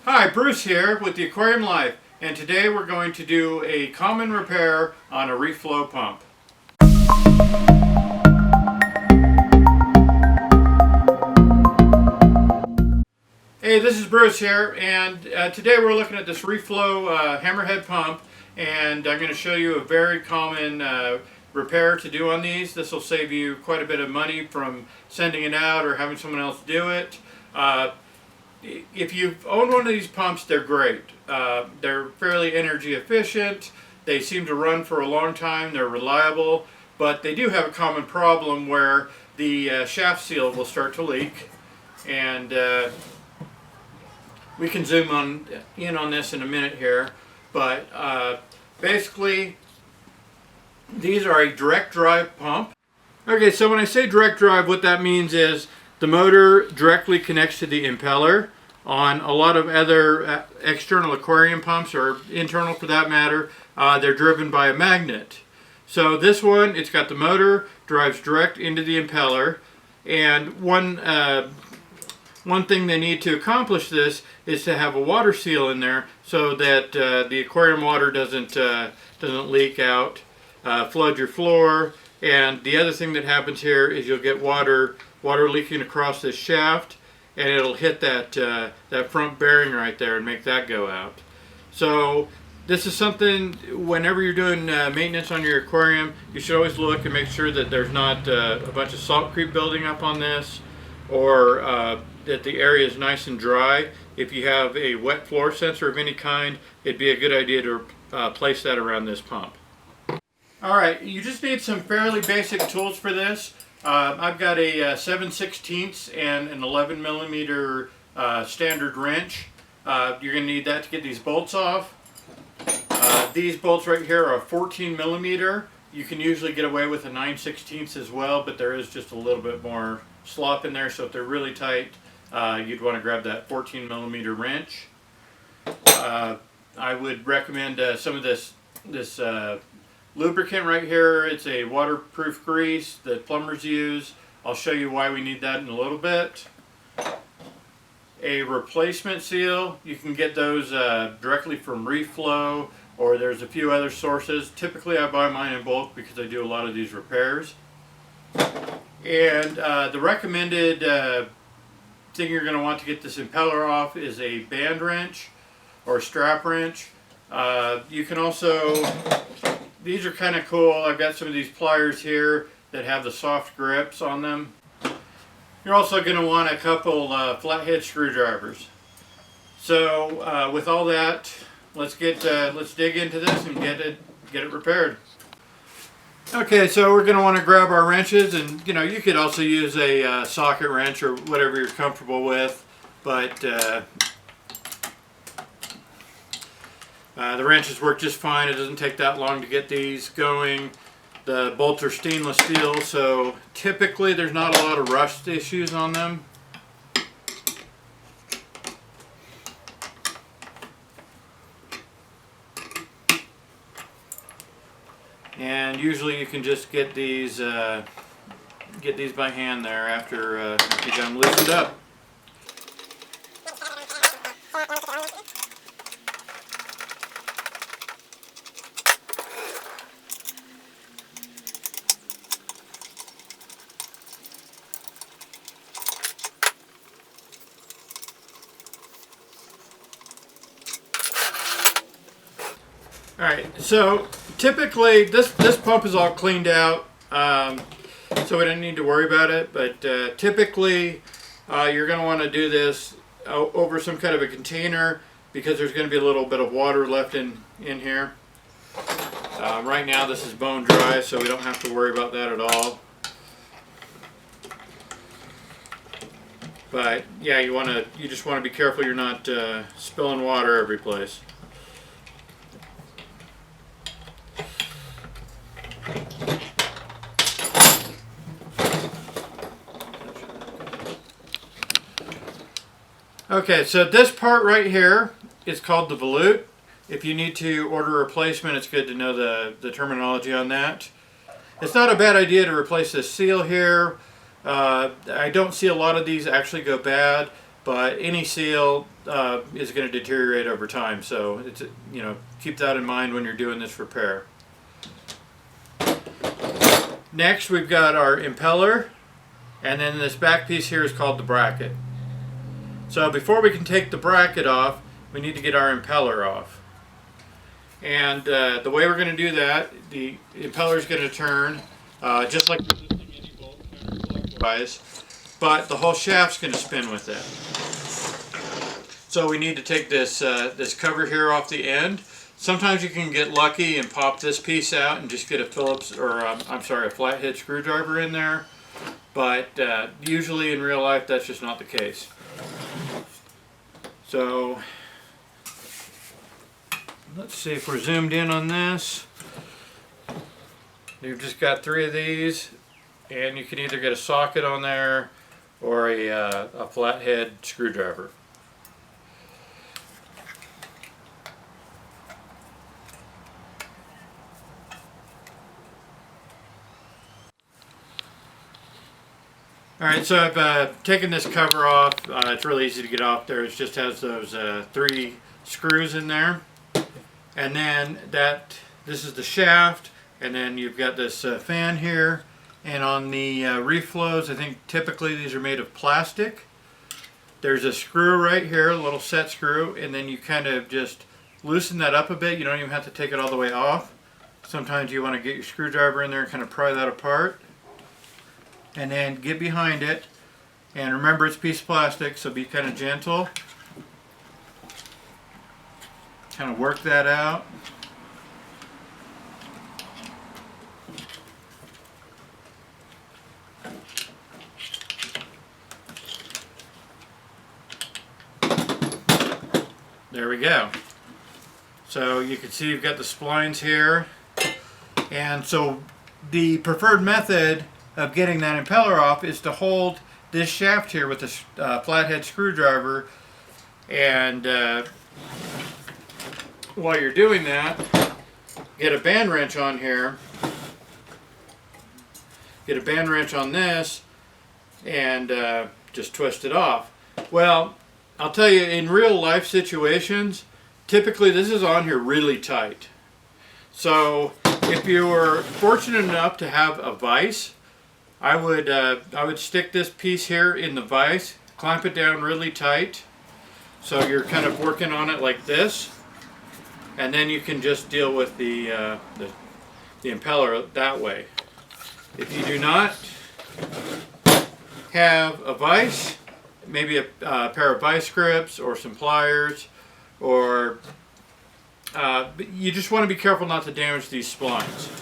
Hi, Bruce here with the Aquarium Life, and today we're going to do a common repair on a Reeflo pump. Hey, this is Bruce here, and today we're looking at this Reeflo hammerhead pump, and I'm going to show you a very common repair to do on these. This will save you quite a bit of money from sending it out or having someone else do it. If you've owned one of these pumps, they're great. They're fairly energy efficient. They seem to run for a long time. They're reliable, but they do have a common problem where the shaft seal will start to leak, and we can zoom in on this in a minute here, but basically these are a direct drive pump. Okay, so when I say direct drive, what that means is the motor directly connects to the impeller. On a lot of other external aquarium pumps, or internal for that matter, they're driven by a magnet. So this one, it's got the motor, drives direct into the impeller, and one thing they need to accomplish this is to have a water seal in there so that the aquarium water doesn't leak out, flood your floor. And the other thing that happens here is you'll get water leaking across this shaft, and it'll hit that front bearing right there and make that go out. So this is something, whenever you're doing maintenance on your aquarium, you should always look and make sure that there's not a bunch of salt creep building up on this, or that the area is nice and dry. If you have a wet floor sensor of any kind, it'd be a good idea to place that around this pump. Alright, you just need some fairly basic tools for this. I've got a 7/16 and an 11 millimeter standard wrench. You're going to need that to get these bolts off. These bolts right here are 14 millimeter. You can usually get away with a 9/16 as well, but there is just a little bit more slop in there, so if they're really tight, you'd want to grab that 14 millimeter wrench. I would recommend some of this lubricant right here. It's a waterproof grease that plumbers use. I'll show you why we need that in a little bit. A replacement seal. You can get those directly from Reeflo, or there's a few other sources. Typically I buy mine in bulk because I do a lot of these repairs. And the recommended thing you're going to want to get this impeller off is a band wrench or strap wrench. You can also, these are kind of cool. I've got some of these pliers here that have the soft grips on them. You're also going to want a couple flathead screwdrivers. So with all that, let's dig into this and get it repaired. Okay, so we're going to want to grab our wrenches, and you could also use a socket wrench or whatever you're comfortable with, but the wrenches work just fine. It doesn't take that long to get these going. The bolts are stainless steel, so typically there's not a lot of rust issues on them. And usually you can just get these by hand there after you got them loosened up. Alright, so typically this pump is all cleaned out, so we don't need to worry about it, but typically you're going to want to do this over some kind of a container, because there's going to be a little bit of water left in here. Right now this is bone dry, so we don't have to worry about that at all. But yeah, you just want to be careful you're not spilling water every place. Okay, so this part right here is called the volute. If you need to order a replacement, it's good to know the terminology on that. It's not a bad idea to replace this seal here. I don't see a lot of these actually go bad. but any seal is going to deteriorate over time. So it's, keep that in mind when you're doing this repair. Next, we've got our impeller, and then this back piece here is called the bracket. So before we can take the bracket off, we need to get our impeller off. And the way we're going to do that, the impeller is going to turn just like resisting any bolt counterclockwise, but the whole shaft's going to spin with it. So we need to take this this cover here off the end. Sometimes you can get lucky and pop this piece out and just get a Phillips, or I'm sorry, a flathead screwdriver in there. But usually in real life, that's just not the case. So let's see if we're zoomed in on this. You've just got 3 of these, and you can either get a socket on there or a flathead screwdriver. Alright, so I've taken this cover off. It's really easy to get off there. It just has those 3 screws in there. And then this is the shaft, and then you've got this fan here. And on the Reeflos, I think typically these are made of plastic. There's a screw right here, a little set screw, and then you kind of just loosen that up a bit. You don't even have to take it all the way off. Sometimes you want to get your screwdriver in there and kind of pry that apart. And then get behind it, and remember it's a piece of plastic, so be kind of gentle. Kind of work that out. There we go. So you can see you've got the splines here, and so the preferred method of getting that impeller off is to hold this shaft here with a flathead screwdriver, and while you're doing that, get a band wrench on here, get a band wrench on this, and just twist it off. Well, I'll tell you, in real life situations, typically this is on here really tight. So if you're fortunate enough to have a vise, I would stick this piece here in the vise, clamp it down really tight, so you're kind of working on it like this, and then you can just deal with the impeller that way. If you do not have a vise, maybe a pair of vise grips or some pliers, or you just want to be careful not to damage these splines.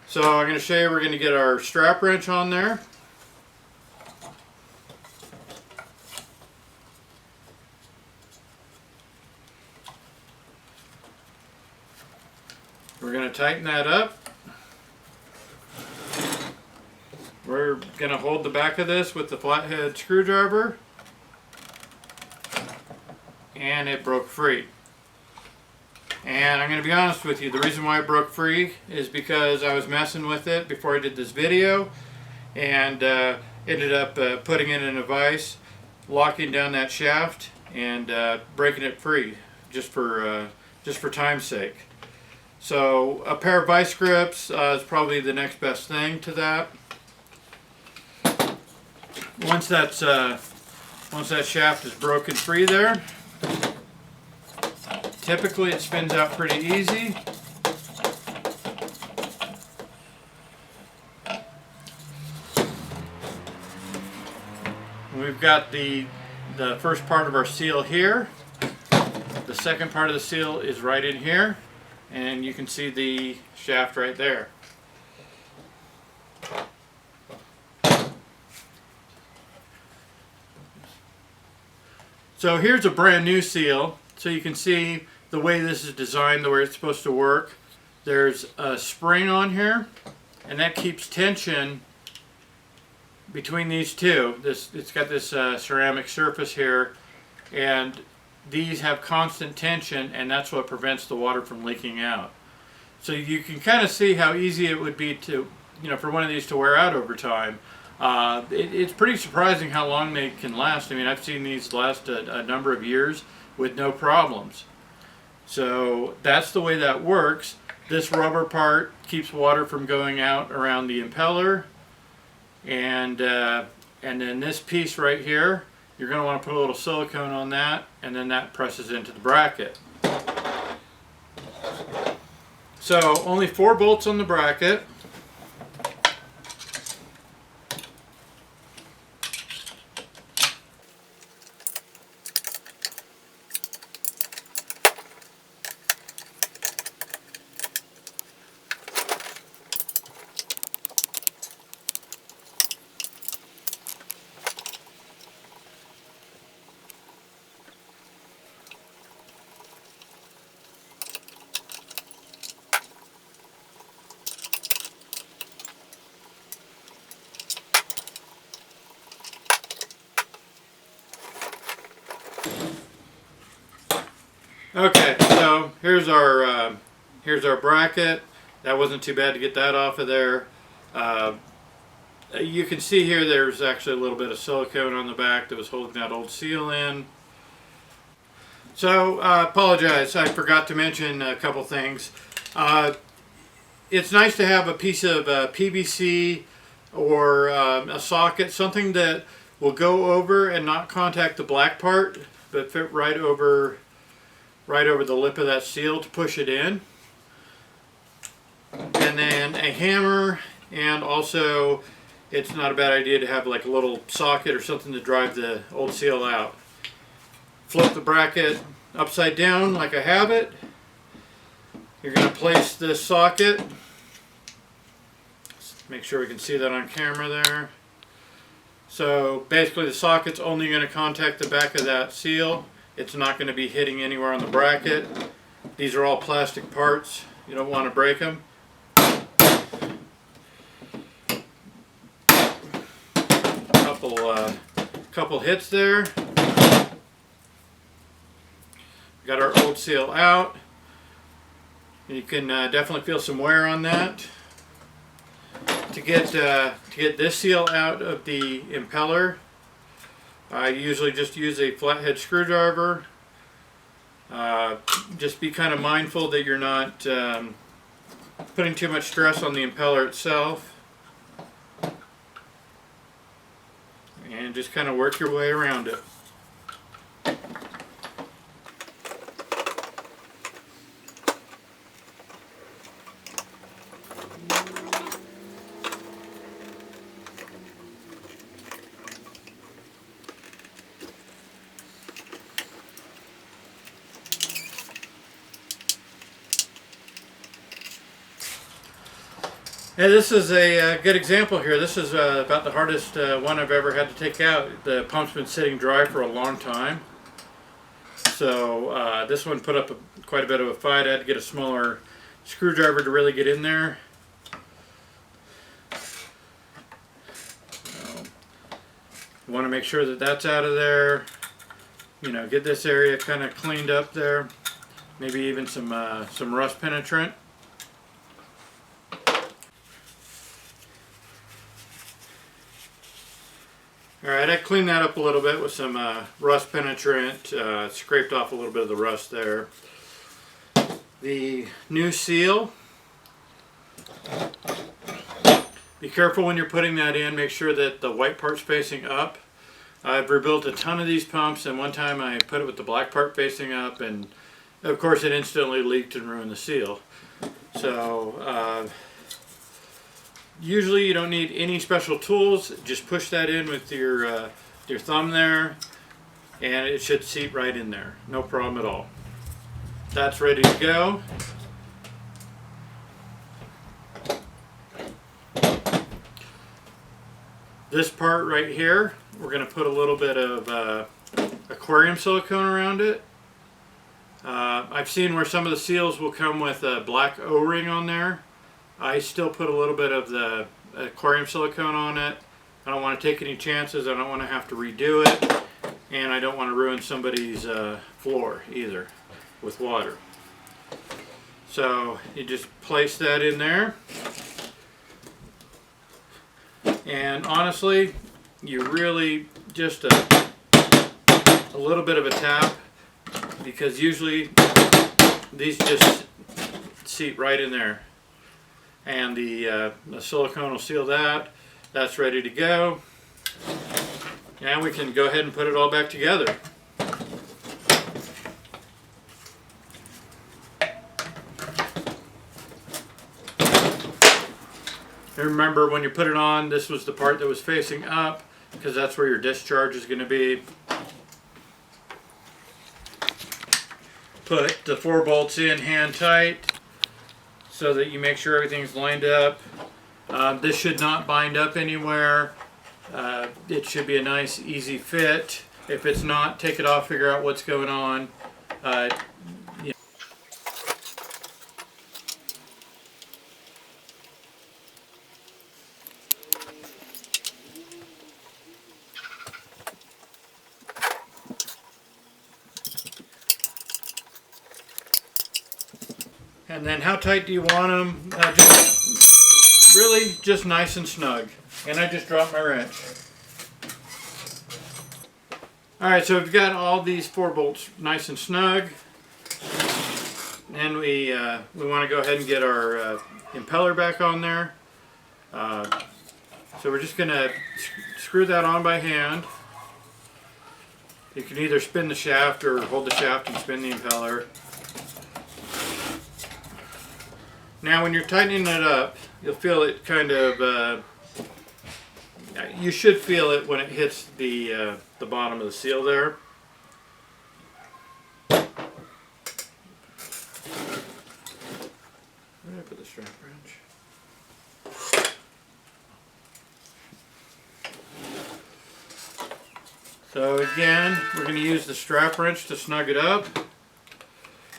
So I'm going to show you, we're going to get our strap wrench on there. We're going to tighten that up. We're going to hold the back of this with the flathead screwdriver. And it broke free. And I'm going to be honest with you, the reason why it broke free is because I was messing with it before I did this video, and ended up putting it in a vise, locking down that shaft, and breaking it free just for time's sake. So a pair of vise grips is probably the next best thing to that. Once that shaft is broken free there, typically it spins out pretty easy. We've got the first part of our seal here. The second part of the seal is right in here, and you can see the shaft right there. So here's a brand new seal, so you can see the way this is designed, the way it's supposed to work. There's a spring on here, and that keeps tension between these two. It's got this ceramic surface here, and these have constant tension, and that's what prevents the water from leaking out. So you can kind of see how easy it would be to, for one of these to wear out over time. It's pretty surprising how long they can last. I mean, I've seen these last a number of years with no problems. So that's the way that works. This rubber part keeps water from going out around the impeller, and then this piece right here, you're going to want to put a little silicone on that, and then that presses into the bracket. So only 4 bolts on the bracket. Okay, so here's our bracket. That wasn't too bad to get that off of there. You can see here there's actually a little bit of silicone on the back that was holding that old seal in. So apologize, I forgot to mention a couple things. It's nice to have a piece of PVC or a socket, something that will go over and not contact the black part, but fit right over the lip of that seal to push it in. And then a hammer, and also it's not a bad idea to have like a little socket or something to drive the old seal out. Flip the bracket upside down like I have it. You're going to place this socket. Make sure we can see that on camera there. So basically the socket's only going to contact the back of that seal. It's not going to be hitting anywhere on the bracket. These are all plastic parts. You don't want to break them. Couple hits there. Got our old seal out. You can definitely feel some wear on that. To get this seal out of the impeller, I usually just use a flathead screwdriver. Just be kind of mindful that you're not putting too much stress on the impeller itself. And just kind of work your way around it. Yeah, this is a good example here. This is about the hardest one I've ever had to take out. The pump's been sitting dry for a long time. So this one put up quite a bit of a fight. I had to get a smaller screwdriver to really get in there. So, you want to make sure that that's out of there. You know, get this area kind of cleaned up there. Maybe even some rust penetrant. Alright, I cleaned that up a little bit with some rust penetrant, scraped off a little bit of the rust there. The new seal, be careful when you're putting that in, make sure that the white part's facing up. I've rebuilt a ton of these pumps, and one time I put it with the black part facing up, and of course it instantly leaked and ruined the seal. So usually you don't need any special tools. Just push that in with your thumb there, and it should seat right in there. No problem at all. That's ready to go. This part right here, we're going to put a little bit of aquarium silicone around it. I've seen where some of the seals will come with a black O-ring on there. I still put a little bit of the aquarium silicone on it. I don't want to take any chances. I don't want to have to redo it. And I don't want to ruin somebody's floor either with water. So you just place that in there. And honestly, you really just a little bit of a tap, because usually these just seat right in there. And the silicone will seal that. That's ready to go. And we can go ahead and put it all back together. And remember, when you put it on, this was the part that was facing up, because that's where your discharge is going to be. Put the 4 bolts in hand tight so that you make sure everything's lined up. This should not bind up anywhere. It should be a nice, easy fit. If it's not, take it off, figure out what's going on. Yeah. And then how tight do you want them? Just nice and snug. And I just dropped my wrench. Alright, so we've got all these 4 bolts nice and snug. And we want to go ahead and get our impeller back on there. So we're just going to screw that on by hand. You can either spin the shaft or hold the shaft and spin the impeller. Now when you're tightening it up, you'll feel it kind of, you should feel it when it hits the bottom of the seal there. Where did I put the strap wrench? So again, we're going to use the strap wrench to snug it up.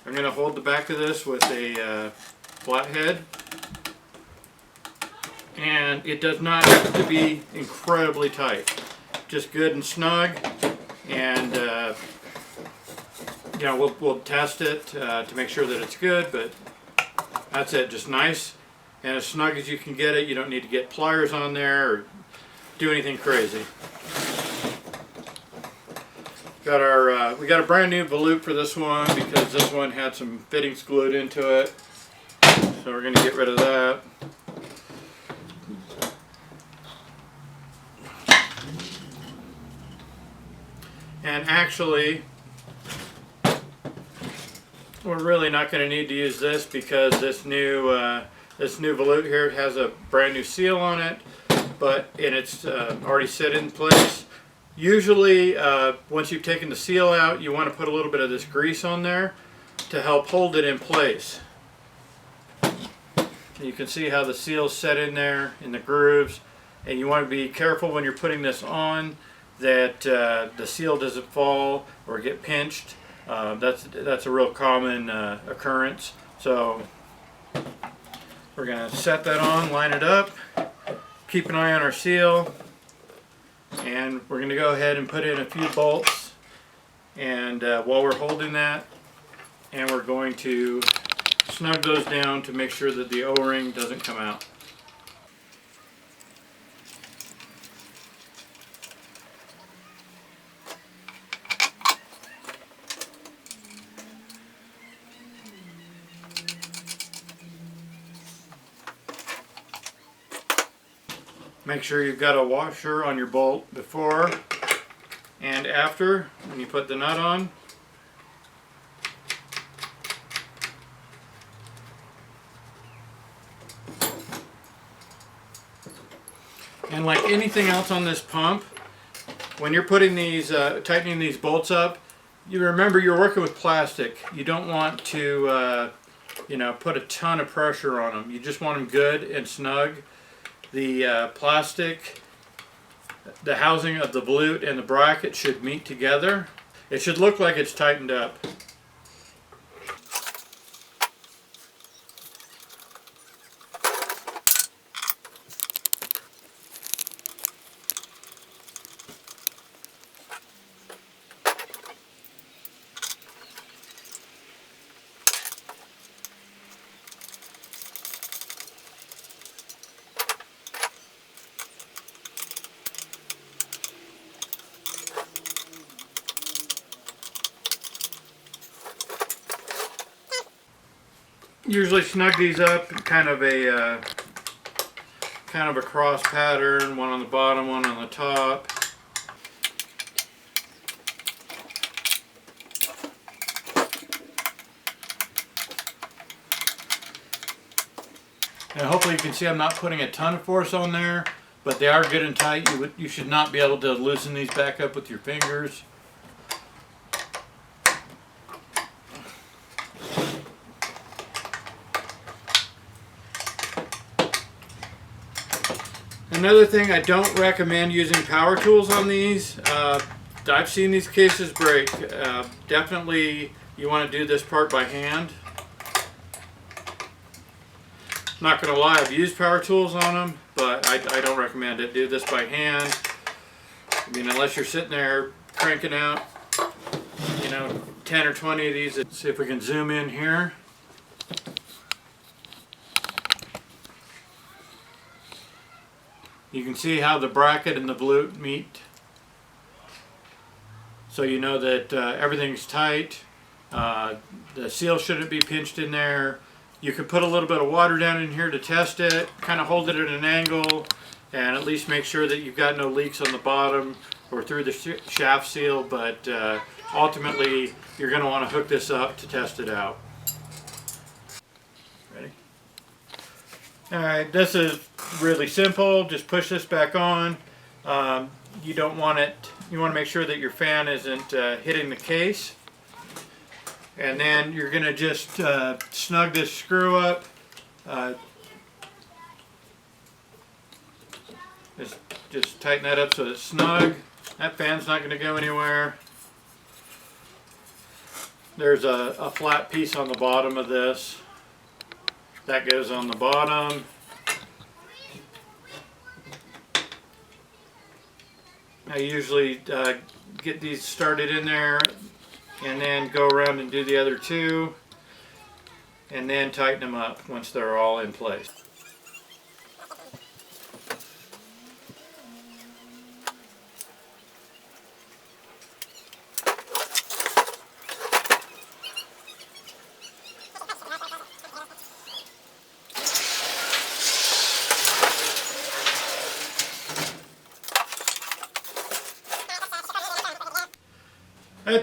I'm going to hold the back of this with a flathead, and it does not have to be incredibly tight, just good and snug. And you know, we'll test it to make sure that it's good, but that's it, just nice and as snug as you can get it. You don't need to get pliers on there or do anything crazy. Got our we got a brand new volute for this one because this one had some fittings glued into it. So we're going to get rid of that. And actually, we're really not going to need to use this because this new volute here has a brand new seal on it, and it's already set in place. Usually, once you've taken the seal out, you want to put a little bit of this grease on there to help hold it in place. You can see how the seal's set in there in the grooves, and you want to be careful when you're putting this on that the seal doesn't fall or get pinched. That's a real common occurrence. So we're going to set that on, line it up, keep an eye on our seal, and we're going to go ahead and put in a few bolts. And while we're holding that, and we're going to snug those down to make sure that the O-ring doesn't come out. Make sure you've got a washer on your bolt before and after when you put the nut on. And like anything else on this pump, when you're putting these, tightening these bolts up, you remember you're working with plastic. You don't want to, you know, put a ton of pressure on them. You just want them good and snug. The plastic, the housing of the volute and the bracket should meet together. It should look like it's tightened up. usually snug these up in kind of a cross pattern, one on the bottom, one on the top. And hopefully you can see I'm not putting a ton of force on there, but they are good and tight. You should not be able to loosen these back up with your fingers. Another thing, I don't recommend using power tools on these. I've seen these cases break. Definitely you want to do this part by hand. Not going to lie, I've used power tools on them, but I don't recommend it. Do this by hand. I mean, unless you're sitting there cranking out, 10 or 20 of these. Let's see if we can zoom in here. You can see how the bracket and the volute meet. So you know that everything's tight. The seal shouldn't be pinched in there. You could put a little bit of water down in here to test it, kind of hold it at an angle, and at least make sure that you've got no leaks on the bottom or through the shaft seal, but ultimately you're going to want to hook this up to test it out. Ready? Alright, this is really simple. Just push this back on. You don't want it, you want to make sure that your fan isn't hitting the case. And then you're going to just snug this screw up. Just tighten that up so it's snug. That fan's not going to go anywhere. There's a flat piece on the bottom of this. That goes on the bottom. I usually get these started in there and then go around and do the other two and then tighten them up once they're all in place.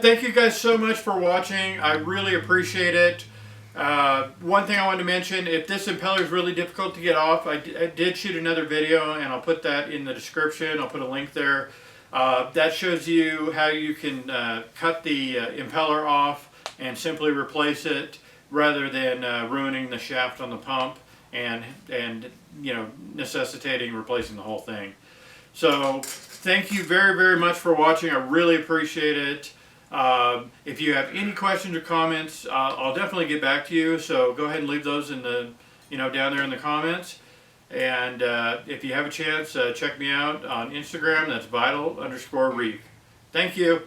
Thank you guys so much for watching. I really appreciate it. One thing I wanted to mention, if this impeller is really difficult to get off, I did shoot another video and I'll put that in the description. I'll put a link there. That shows you how you can cut the impeller off and simply replace it rather than ruining the shaft on the pump and necessitating replacing the whole thing. So thank you very, very much for watching. I really appreciate it. If you have any questions or comments, I'll definitely get back to you. So go ahead and leave those in the, down there in the comments. And if you have a chance, check me out on Instagram. That's vital_reef. Thank you.